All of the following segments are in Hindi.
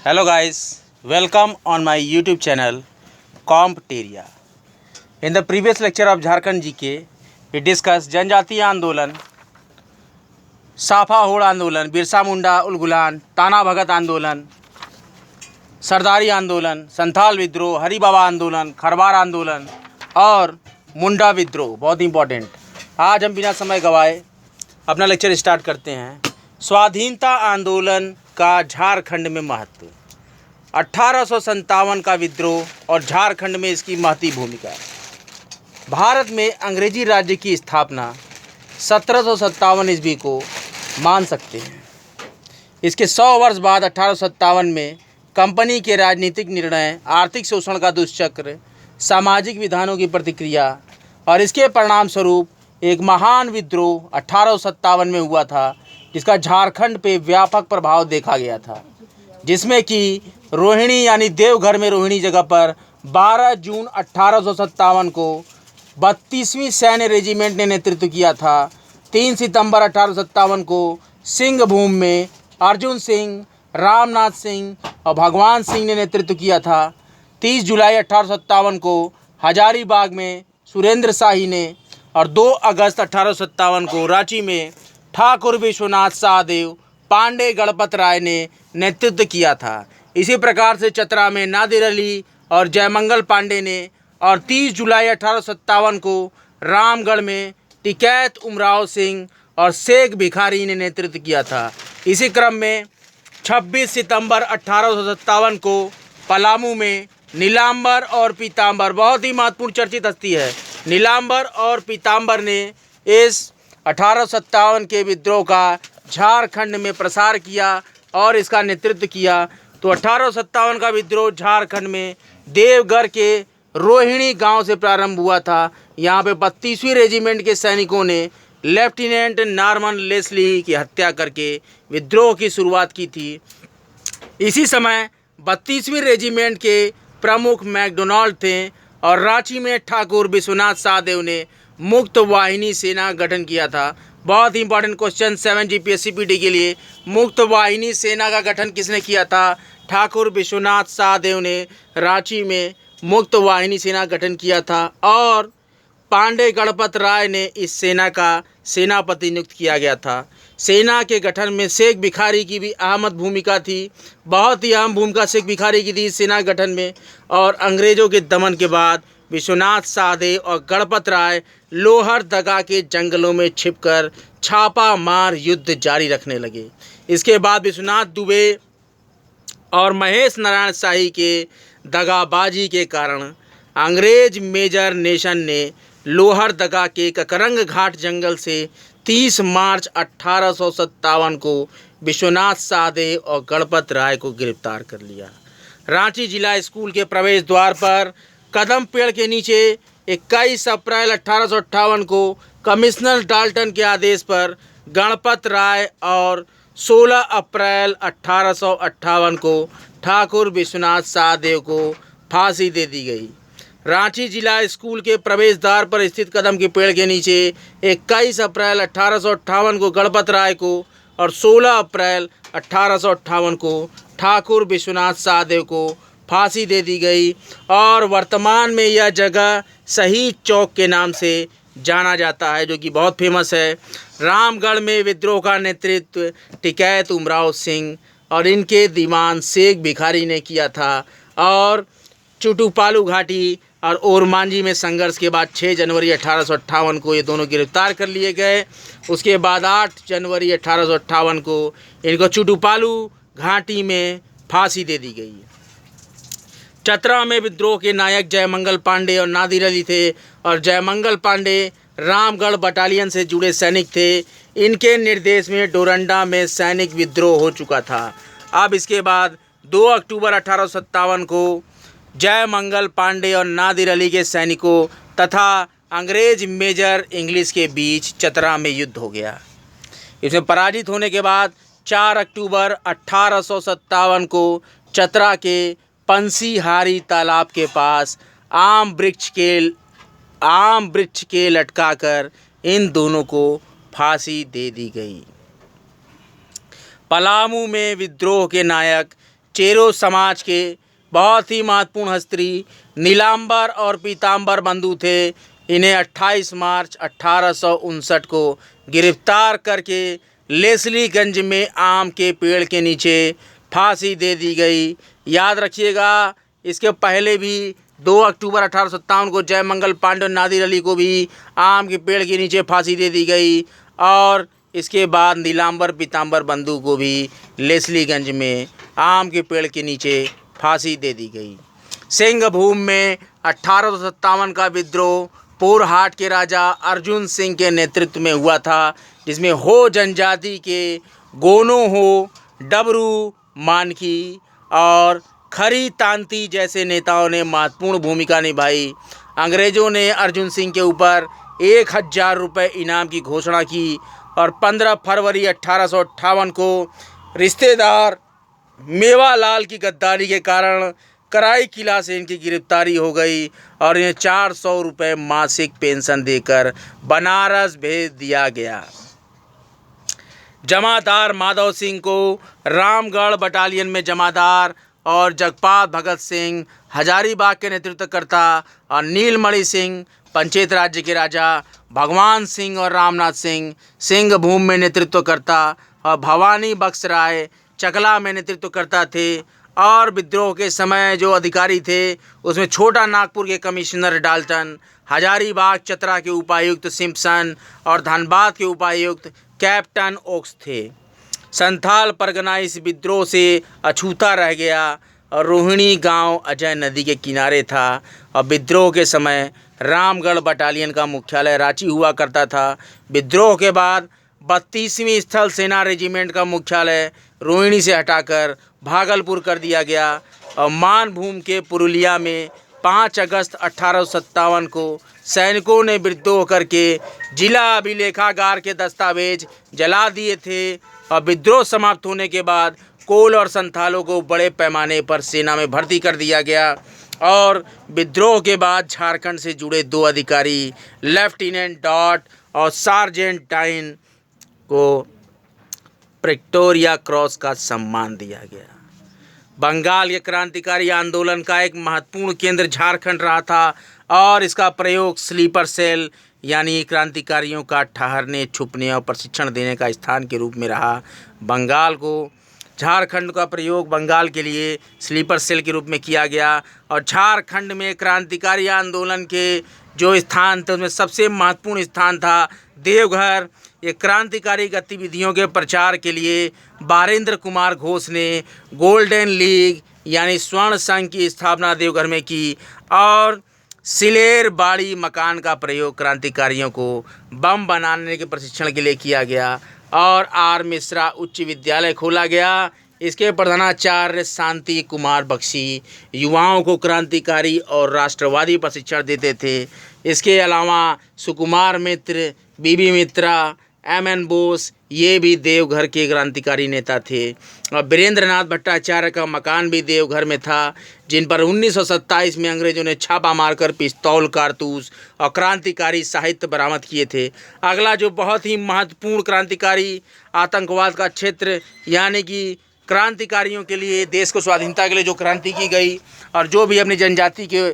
Hello guys, welcome on my YouTube channel Compteria. In the previous lecture of Jharkhand GK, we discussed जनजातीय आंदोलन, साफा होड़ आंदोलन, बिरसा मुंडा उलगुलान, ताना भगत आंदोलन, सरदारी आंदोलन, संथाल विद्रोह, हरि बाबा आंदोलन, खरवार आंदोलन और मुंडा विद्रोह। बहुत इंपॉर्टेंट। आज हम बिना समय गवाए अपना लेक्चर स्टार्ट करते हैं। स्वाधीनता आंदोलन का झारखंड में महत्व, 1857 का विद्रोह और झारखंड में इसकी महती भूमिका। भारत में अंग्रेजी राज्य की स्थापना 1757 ईस्वी को मान सकते हैं। इसके 100 वर्ष बाद 1857 में कंपनी के राजनीतिक निर्णय, आर्थिक शोषण का दुष्चक्र, सामाजिक विधानों की प्रतिक्रिया और इसके परिणाम स्वरूप एक महान विद्रोह 1857 में हुआ था, जिसका झारखंड पे व्यापक प्रभाव देखा गया था, जिसमें कि रोहिणी यानी देवघर में रोहिणी जगह पर 12 जून 1857 को 32वीं सैन्य रेजिमेंट ने नेतृत्व किया था। 3 सितंबर 1857 को सिंहभूम में अर्जुन सिंह, रामनाथ सिंह और भगवान सिंह ने नेतृत्व किया था। 30 जुलाई 1857 को हजारीबाग में सुरेंद्र शाही ने और 2 अगस्त 1857 को रांची में ठाकुर विश्वनाथ सहदेव, पांडे गणपत राय ने नेतृत्व किया था। इसी प्रकार से चतरा में नादिर अली और जयमंगल पांडे ने और 30 जुलाई 1857 को रामगढ़ में टिकैत उमराव सिंह और शेख भिखारी ने नेतृत्व किया था। इसी क्रम में 26 सितंबर 1857 को पलामू में नीलांबर और पीतांबर, बहुत ही महत्वपूर्ण चर्चित हस्ती है, नीलांबर और पीतांबर ने इस 1857 के विद्रोह का झारखंड में प्रसार किया और इसका नेतृत्व किया। तो 1857 का विद्रोह झारखंड में देवघर के रोहिणी गांव से प्रारंभ हुआ था। यहाँ पे 32वीं रेजिमेंट के सैनिकों ने लेफ्टिनेंट नॉर्मन लेस्ली की हत्या करके विद्रोह की शुरुआत की थी। इसी समय 32वीं रेजिमेंट के प्रमुख मैकडोनाल्ड थे और रांची में ठाकुर विश्वनाथ सहदेव ने मुक्त वाहिनी सेना गठन किया था। बहुत ही इंपॉर्टेंट क्वेश्चन 7 जीपीएससी पीटी के लिए, मुक्त वाहिनी सेना का गठन किसने किया था? ठाकुर विश्वनाथ सहदेव ने रांची में मुक्त वाहिनी सेना गठन किया था और पांडे गणपत राय ने इस सेना का सेनापति नियुक्त किया गया था। सेना के गठन में शेख भिखारी की भी अहम भूमिका थी, बहुत ही अहम भूमिका शेख भिखारी की थी इस सेना गठन में। और अंग्रेज़ों के दमन के बाद विश्वनाथ सहदेव और गणपत राय लोहरदगा के जंगलों में छिपकर छापा मार युद्ध जारी रखने लगे। इसके बाद विश्वनाथ दुबे और महेश नारायण शाही के दगाबाजी के कारण अंग्रेज मेजर नेशन ने लोहरदगा के ककरंग घाट जंगल से 30 मार्च 1857 को विश्वनाथ सहदेव और गणपत राय को गिरफ्तार कर लिया। रांची जिला स्कूल के प्रवेश द्वार पर कदम पेड़ के नीचे 21 अप्रैल 1858 को कमिश्नर डाल्टन के आदेश पर गणपत राय और 16 अप्रैल 1858 को ठाकुर विश्वनाथ सहदेव को फांसी दे दी गई। रांची जिला स्कूल के प्रवेश द्वार पर स्थित कदम के पेड़ के नीचे 21 अप्रैल 1858 को गणपत राय को और 16 अप्रैल 1858 को ठाकुर विश्वनाथ सहदेव को फांसी दे दी गई और वर्तमान में यह जगह शहीद चौक के नाम से जाना जाता है, जो कि बहुत फेमस है। रामगढ़ में विद्रोह का नेतृत्व टिकैत उमराव सिंह और इनके दीवान शेख भिखारी ने किया था और चुटुपालू घाटी और ओरमांझी में संघर्ष के बाद 6 जनवरी 1858 को ये दोनों गिरफ्तार कर लिए गए। उसके बाद 8 जनवरी 1858 को इनको चुटुपालू घाटी में फांसी दे दी गई। चतरा में विद्रोह के नायक जयमंगल पांडे और नादिर अली थे और जयमंगल पांडे रामगढ़ बटालियन से जुड़े सैनिक थे। इनके निर्देश में डोरंडा में सैनिक विद्रोह हो चुका था। अब इसके बाद 2 अक्टूबर 1857 को जयमंगल पांडे और नादिर अली के सैनिकों तथा अंग्रेज मेजर इंग्लिश के बीच चतरा में युद्ध हो गया। इसमें पराजित होने के बाद 4 अक्टूबर 1857 को चतरा के पंसीहारी तालाब के पास आम वृक्ष के लटकाकर इन दोनों को फांसी दे दी गई। पलामू में विद्रोह के नायक चेरो समाज के बहुत ही महत्वपूर्ण हस्ती नीलांबर और पीतांबर बंधु थे। इन्हें 28 मार्च 1859 को गिरफ्तार करके लेस्लीगंज में आम के पेड़ के नीचे फांसी दे दी गई। याद रखिएगा, इसके पहले भी 2 अक्टूबर 1857 को जयमंगल पांडे और नादिर अली को भी आम के पेड़ के नीचे फांसी दे दी गई और इसके बाद नीलांबर पीतांबर बंधु को भी लेस्लीगंज में आम के पेड़ के नीचे फांसी दे दी गई। सिंहभूम में 1857 का विद्रोह पोरहाट के राजा अर्जुन सिंह के नेतृत्व में हुआ था, जिसमें हो जनजाति के गोनो हो, डबरू, मानकी और खरी तांती जैसे नेताओं ने महत्वपूर्ण भूमिका निभाई। अंग्रेज़ों ने अर्जुन सिंह के ऊपर 1000 रुपये इनाम की घोषणा की और 15 फरवरी 1858 को रिश्तेदार मेवालाल की गद्दारी के कारण कराई किला से इनकी गिरफ्तारी हो गई और इन्हें 400 रुपये मासिक पेंशन देकर बनारस भेज दिया गया। जमादार माधव सिंह को रामगढ़ बटालियन में जमादार और जगपाल भगत सिंह हजारीबाग के नेतृत्वकर्ता और नीलमणि सिंह पंचेत राज्य के राजा भगवान सिंह और रामनाथ सिंह सिंहभूम में नेतृत्वकर्ता और भवानी बख्श राय चकला में नेतृत्वकर्ता थे। और विद्रोह के समय जो अधिकारी थे उसमें छोटा नागपुर के कमिश्नर डाल्टन, हजारीबाग चतरा के उपायुक्त सिम्पसन और धनबाद के उपायुक्त कैप्टन ओक्स थे। संथाल परगना इस विद्रोह से अछूता रह गया और रोहिणी गांव अजय नदी के किनारे था और विद्रोह के समय रामगढ़ बटालियन का मुख्यालय रांची हुआ करता था। विद्रोह के बाद 32वीं स्थल सेना रेजिमेंट का मुख्यालय रोहिणी से हटाकर भागलपुर कर दिया गया और मानभूम के पुरुलिया में 5 अगस्त 1857 को सैनिकों ने विद्रोह करके जिला अभिलेखागार के दस्तावेज जला दिए थे और विद्रोह समाप्त होने के बाद कोल और संथालों को बड़े पैमाने पर सेना में भर्ती कर दिया गया और विद्रोह के बाद झारखंड से जुड़े 2 अधिकारी लेफ्टिनेंट डॉट और सार्जेंट टाइन को प्रिक्टोरिया क्रॉस का सम्मान दिया गया। बंगाल के क्रांतिकारी आंदोलन का एक महत्वपूर्ण केंद्र झारखंड रहा था और इसका प्रयोग स्लीपर सेल यानी क्रांतिकारियों का ठहरने, छुपने और प्रशिक्षण देने का स्थान के रूप में रहा। बंगाल को झारखंड का प्रयोग बंगाल के लिए स्लीपर सेल के रूप में किया गया और झारखंड में क्रांतिकारी आंदोलन के जो स्थान थे उसमें सबसे महत्वपूर्ण स्थान था देवघर। ये क्रांतिकारी गतिविधियों के प्रचार के लिए बारेंद्र कुमार घोष ने गोल्डन लीग यानी स्वर्ण संघ की स्थापना देवघर में की और सिलेर बाड़ी मकान का प्रयोग क्रांतिकारियों को बम बनाने के प्रशिक्षण के लिए किया गया और आर मिश्रा उच्च विद्यालय खोला गया। इसके प्रधानाचार्य शांति कुमार बख्शी युवाओं को क्रांतिकारी और राष्ट्रवादी प्रशिक्षण देते थे। इसके अलावा सुकुमार मित्र, बीबी मित्रा, एम.एन. बोस ये भी देवघर के क्रांतिकारी नेता थे और वीरेंद्रनाथ भट्टाचार्य का मकान भी देवघर में था, जिन पर 1927 में अंग्रेजों ने छापा मारकर पिस्तौल, कारतूस और क्रांतिकारी साहित्य बरामद किए थे। अगला जो बहुत ही महत्वपूर्ण क्रांतिकारी आतंकवाद का क्षेत्र यानी कि क्रांतिकारियों के लिए देश को स्वाधीनता के लिए जो क्रांति की गई और जो भी अपनी जनजाति के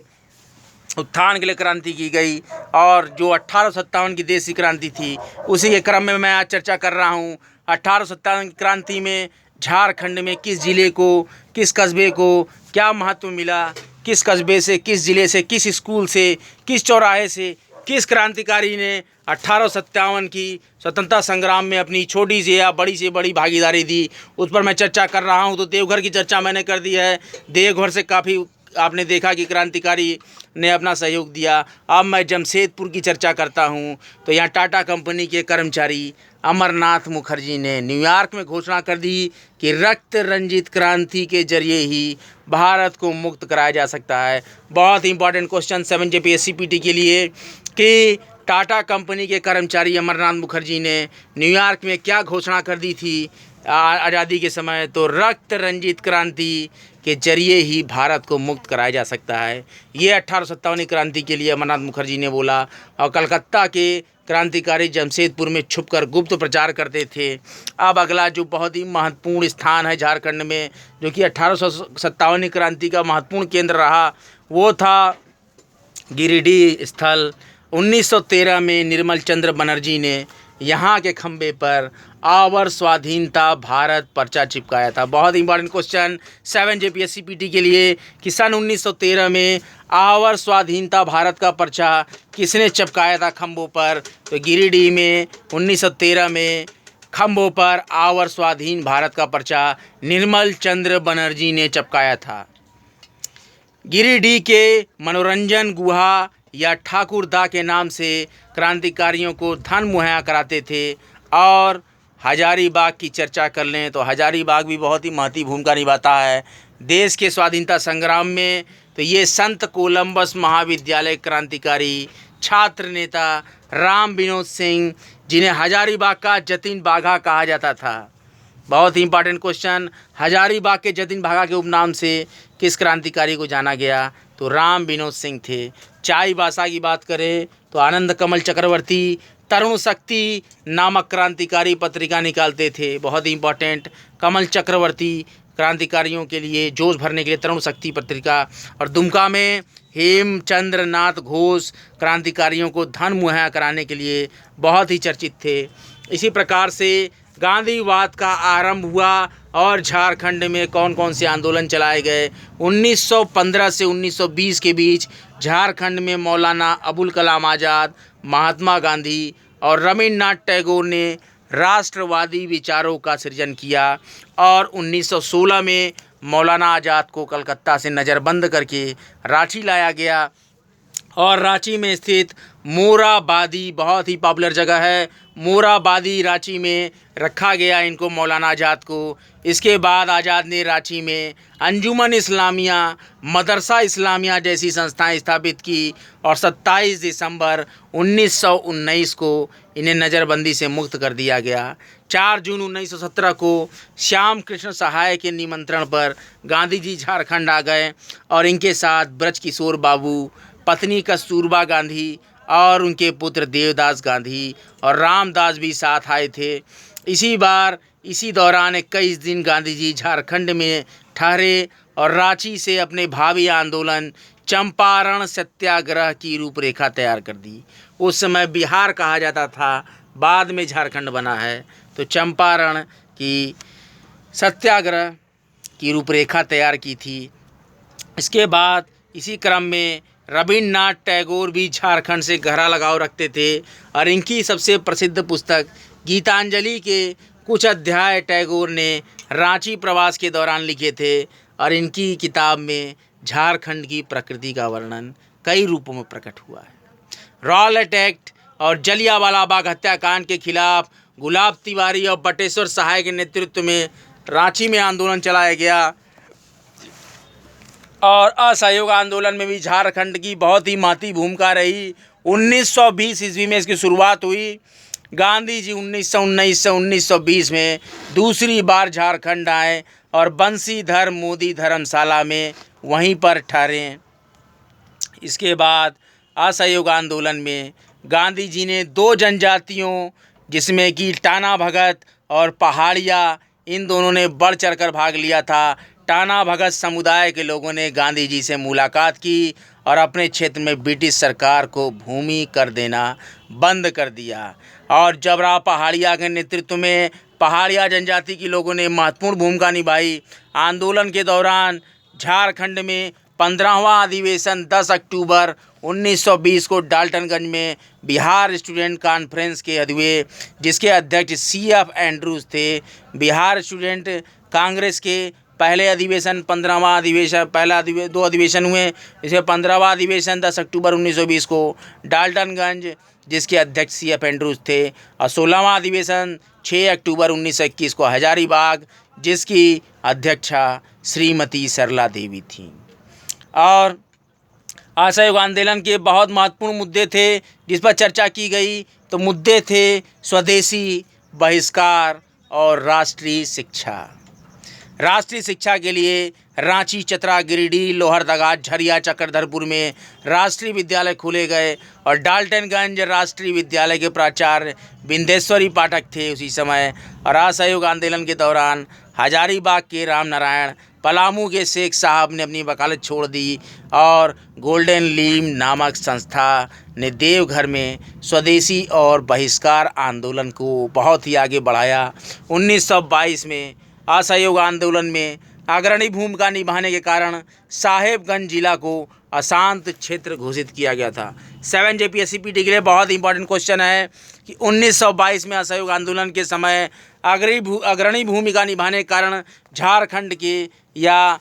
उत्थान के लिए क्रांति की गई और जो 1857 की देशी क्रांति थी उसी के क्रम में मैं आज चर्चा कर रहा हूँ। 1857 की क्रांति में झारखंड में किस ज़िले को, किस कस्बे को क्या महत्व मिला, किस कस्बे से, किस ज़िले से, किस स्कूल से, किस चौराहे से किस क्रांतिकारी ने 1857 की स्वतंत्रता संग्राम में अपनी छोटी से बड़ी भागीदारी दी, उस पर मैं चर्चा कर रहा हूँ। तो देवघर की चर्चा मैंने कर दी है। देवघर से काफ़ी आपने देखा कि क्रांतिकारी ने अपना सहयोग दिया। अब मैं जमशेदपुर की चर्चा करता हूँ। तो यहाँ टाटा कंपनी के कर्मचारी अमरनाथ मुखर्जी ने न्यूयॉर्क में घोषणा कर दी कि रक्त रंजित क्रांति के जरिए ही भारत को मुक्त कराया जा सकता है। बहुत ही इंपॉर्टेंट क्वेश्चन 7 CPT के लिए कि टाटा कंपनी के कर्मचारी अमरनाथ मुखर्जी ने न्यूयॉर्क में क्या घोषणा कर दी थी आज़ादी के समय। तो रक्त रंजित क्रांति के जरिए ही भारत को मुक्त कराया जा सकता है। ये 1857 क्रांति के लिए अमरनाथ मुखर्जी ने बोला। और कलकत्ता के क्रांतिकारी जमशेदपुर में छुपकर गुप्त प्रचार करते थे। अब अगला जो बहुत ही महत्वपूर्ण स्थान है झारखंड में, जो कि 1857 क्रांति का महत्वपूर्ण केंद्र रहा, वो था गिरिडीह स्थल। 1913 में निर्मल चंद्र बनर्जी ने यहाँ के खंबे पर आवर स्वाधीनता भारत पर्चा चिपकाया था। बहुत इंपॉर्टेंट क्वेश्चन 7 JPSC-PT के लिए कि सन 1913 में आवर स्वाधीनता भारत का पर्चा किसने चिपकाया था खंबों पर? तो गिरिडीह में 1913 में खंबों पर आवर स्वाधीन भारत का पर्चा निर्मल चंद्र बनर्जी ने चिपकाया था। गिरिडीह के मनोरंजन गुहा या ठाकुरदा के नाम से क्रांतिकारियों को धन मुहैया कराते थे। और हजारीबाग की चर्चा कर लें तो हजारीबाग भी बहुत ही महत्वपूर्ण भूमिका निभाता है देश के स्वाधीनता संग्राम में। तो ये संत कोलंबस महाविद्यालय क्रांतिकारी छात्र नेता राम विनोद सिंह, जिन्हें हजारीबाग का जतिन बाघा कहा जाता था। बहुत ही इंपॉर्टेंट क्वेश्चन, हजारीबाग के जतिन बाघा के उपनाम से किस क्रांतिकारी को जाना गया? तो राम विनोद सिंह थे। चाईबासा की बात करें तो आनंद कमल चक्रवर्ती तरुण शक्ति नामक क्रांतिकारी पत्रिका निकालते थे। बहुत ही इंपॉर्टेंट, कमल चक्रवर्ती क्रांतिकारियों के लिए जोश भरने के लिए तरुण शक्ति पत्रिका। और दुमका में हेमचंद्र नाथ घोष क्रांतिकारियों को धन मुहैया कराने के लिए बहुत ही चर्चित थे। इसी प्रकार से गांधीवाद का आरंभ हुआ और झारखंड में कौन कौन से आंदोलन चलाए गए? 1915 से 1920 के बीच झारखंड में मौलाना अबुल कलाम आज़ाद, महात्मा गांधी और रविन्द्रनाथ टैगोर ने राष्ट्रवादी विचारों का सृजन किया। और 1916 में मौलाना आज़ाद को कलकत्ता से नज़रबंद करके रांची लाया गया और रांची में स्थित मोराबादी, बहुत ही पॉपुलर जगह है, मोराबादी रांची में रखा गया इनको, मौलाना आज़ाद को। इसके बाद आज़ाद ने रांची में अंजुमन इस्लामिया, मदरसा इस्लामिया जैसी संस्थाएं स्थापित की और 27 दिसंबर 1919 को इन्हें नज़रबंदी से मुक्त कर दिया गया। 4 जून 1917 को श्याम कृष्ण सहाय के निमंत्रण पर गांधी जी झारखंड आ गए और इनके साथ ब्रजकिशोर बाबू, पत्नी कस्तूरबा गांधी और उनके पुत्र देवदास गांधी और रामदास भी साथ आए थे। इसी दौरान 21 दिन गांधी जी झारखंड में ठहरे और रांची से अपने भावी आंदोलन चंपारण सत्याग्रह की रूपरेखा तैयार कर दी। उस समय बिहार कहा जाता था, बाद में झारखंड बना है। तो चंपारण की सत्याग्रह की रूपरेखा तैयार की थी। इसके बाद इसी क्रम में रविन्द्रनाथ टैगोर भी झारखंड से गहरा लगाव रखते थे और इनकी सबसे प्रसिद्ध पुस्तक गीतांजलि के कुछ अध्याय टैगोर ने रांची प्रवास के दौरान लिखे थे और इनकी किताब में झारखंड की प्रकृति का वर्णन कई रूपों में प्रकट हुआ है। रॉलेट एक्ट और जलियांवाला बाग हत्याकांड के खिलाफ गुलाब तिवारी और बटेश्वर सहाय के नेतृत्व में रांची में आंदोलन चलाया गया और असहयोग आंदोलन में भी झारखंड की बहुत ही महत्वपूर्ण भूमिका रही। 1920 ईस्वी में इसकी शुरुआत हुई। गांधी जी 1919 से 1920 में दूसरी बार झारखंड आए और बंशीधर मोदी धर्मशाला में वहीं पर ठहरे। इसके बाद असहयोग आंदोलन में गांधी जी ने 2 जनजातियों, जिसमें कि टाना भगत और पहाड़िया, इन दोनों ने बढ़ चढ़कर भाग लिया था। टाना भगत समुदाय के लोगों ने गांधी जी से मुलाकात की और अपने क्षेत्र में ब्रिटिश सरकार को भूमि कर देना बंद कर दिया। और जबरा पहाड़िया के नेतृत्व में पहाड़िया जनजाति के लोगों ने महत्वपूर्ण भूमिका निभाई। आंदोलन के दौरान झारखंड में 15वां अधिवेशन 10 अक्टूबर 1920 को डाल्टनगंज में बिहार स्टूडेंट कॉन्फ्रेंस के हुए, जिसके अध्यक्ष CF एंड्रूज थे। बिहार स्टूडेंट कांग्रेस के पहले अधिवेशन 15वां अधिवेशन, दो अधिवेशन हुए। इसमें 15वां अधिवेशन 10 अक्टूबर 1920 को डाल्टनगंज, जिसके अध्यक्ष CF एंड्रूज थे, और 16वां अधिवेशन 6 अक्टूबर 1921 को हजारीबाग, जिसकी अध्यक्षा श्रीमती सरला देवी थी। और असहयोग आंदोलन के बहुत महत्वपूर्ण मुद्दे थे जिस पर चर्चा की गई। तो मुद्दे थे स्वदेशी, बहिष्कार और राष्ट्रीय शिक्षा। राष्ट्रीय शिक्षा के लिए रांची, चतरा, गिरिडीह, लोहरदगा, झरिया, चक्रधरपुर में राष्ट्रीय विद्यालय खोले गए और डाल्टनगंज राष्ट्रीय विद्यालय के प्राचार्य बिंदेश्वरी पाठक थे उसी समय। और असहयोग आंदोलन के दौरान हजारीबाग के राम नारायण, पलामू के शेख साहब ने अपनी वकालत छोड़ दी और गोल्डन लीम नामक संस्था ने देवघर में स्वदेशी और बहिष्कार आंदोलन को बहुत ही आगे बढ़ाया। 1922 में असहयोग आंदोलन में अग्रणी भूमिका निभाने के कारण साहेबगंज जिला को अशांत क्षेत्र घोषित किया गया था। 7 JPSC-PT के लिए बहुत इंपॉर्टेंट क्वेश्चन है कि 1922 में असहयोग आंदोलन के समय अग्रणी भूमिका निभाने के कारण झारखंड के, या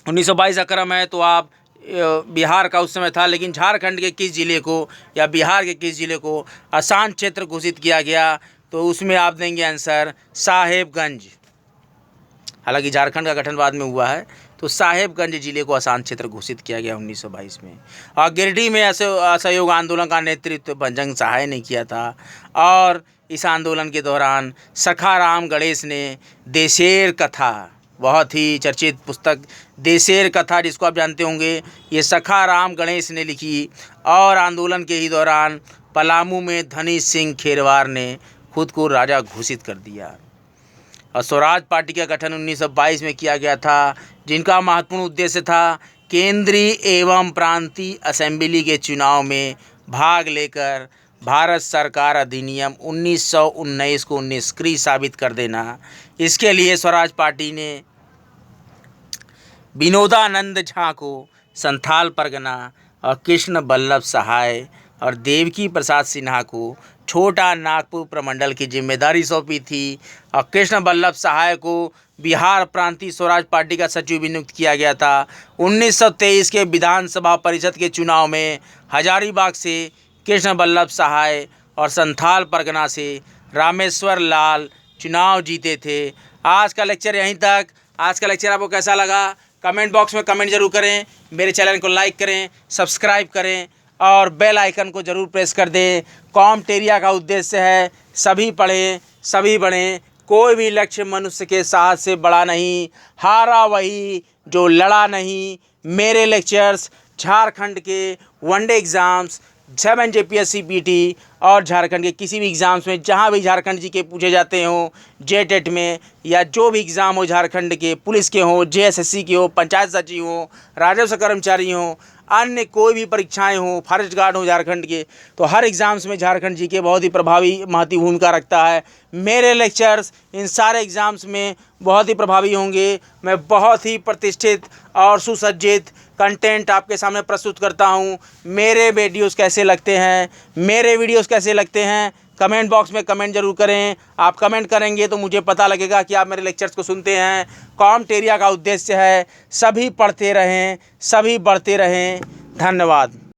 1922 अक्रम है तो आप बिहार का उस समय था, लेकिन झारखंड के किस जिले को या बिहार के किस जिले को अशांत क्षेत्र घोषित किया गया, तो उसमें आप देंगे आंसर साहेबगंज। हालांकि झारखंड का गठन बाद में हुआ है, तो साहेबगंज जिले को अशांत क्षेत्र घोषित किया गया 1922 में। और गिरिडीह में असहयोग आंदोलन का नेतृत्व भंजंग सहाय ने किया था। और इस आंदोलन के दौरान सखाराम गणेश ने देशेर कथा, बहुत ही चर्चित पुस्तक देशेर कथा जिसको आप जानते होंगे, ये सखाराम गणेश ने लिखी। और आंदोलन के ही दौरान पलामू में धनी सिंह खेरवार ने खुद को राजा घोषित कर दिया। और स्वराज पार्टी का गठन 1922 में किया गया था, जिनका महत्वपूर्ण उद्देश्य था केंद्रीय एवं प्रांतीय असेंबली के चुनाव में भाग लेकर भारत सरकार अधिनियम 1919 को निष्क्रिय साबित कर देना। इसके लिए स्वराज पार्टी ने विनोदानंद झा को संथाल परगना और कृष्ण बल्लभ सहाय और देवकी प्रसाद सिन्हा को छोटा नागपुर प्रमंडल की जिम्मेदारी सौंपी थी। और कृष्ण बल्लभ सहाय को बिहार प्रांतीय स्वराज पार्टी का सचिव भी नियुक्त किया गया था। 1923 के विधानसभा परिषद के चुनाव में हजारीबाग से कृष्ण बल्लभ सहाय और संथाल परगना से रामेश्वर लाल चुनाव जीते थे। आज का लेक्चर यहीं तक। आज का लेक्चर आपको कैसा लगा कमेंट बॉक्स में कमेंट जरूर करें। मेरे चैनल को लाइक करें, सब्सक्राइब करें और बेल आइकन को जरूर प्रेस कर दें। कॉम्टेरिया का उद्देश्य है सभी पढ़ें, सभी बढ़ें। कोई भी लक्ष्य मनुष्य के साहस से बड़ा नहीं, हारा वही जो लड़ा नहीं। मेरे लेक्चर्स झारखंड के वनडे एग्ज़ाम्स, 7 JPSC-PT और झारखंड के किसी भी एग्ज़ाम्स में जहाँ भी झारखंड जी के पूछे जाते हों, JTET में या जो भी एग्ज़ाम हो झारखंड के, पुलिस के हों, JSSC के हो, पंचायत सचिव हों, राजस्व कर्मचारी हों, अन्य कोई भी परीक्षाएं हों, फॉरेस्ट गार्ड हो झारखंड के, तो हर एग्ज़ाम्स में झारखंड जी के बहुत ही प्रभावी महत्वपूर्ण भूमिका रखता है। मेरे लेक्चर्स इन सारे एग्ज़ाम्स में बहुत ही प्रभावी होंगे। मैं बहुत ही प्रतिष्ठित और सुसज्जित कंटेंट आपके सामने प्रस्तुत करता हूं। मेरे वीडियोस कैसे लगते हैं कमेंट बॉक्स में कमेंट जरूर करें। आप कमेंट करेंगे तो मुझे पता लगेगा कि आप मेरे लेक्चर्स को सुनते हैं। कॉम्टेरिया का उद्देश्य है सभी पढ़ते रहें, सभी बढ़ते रहें। धन्यवाद।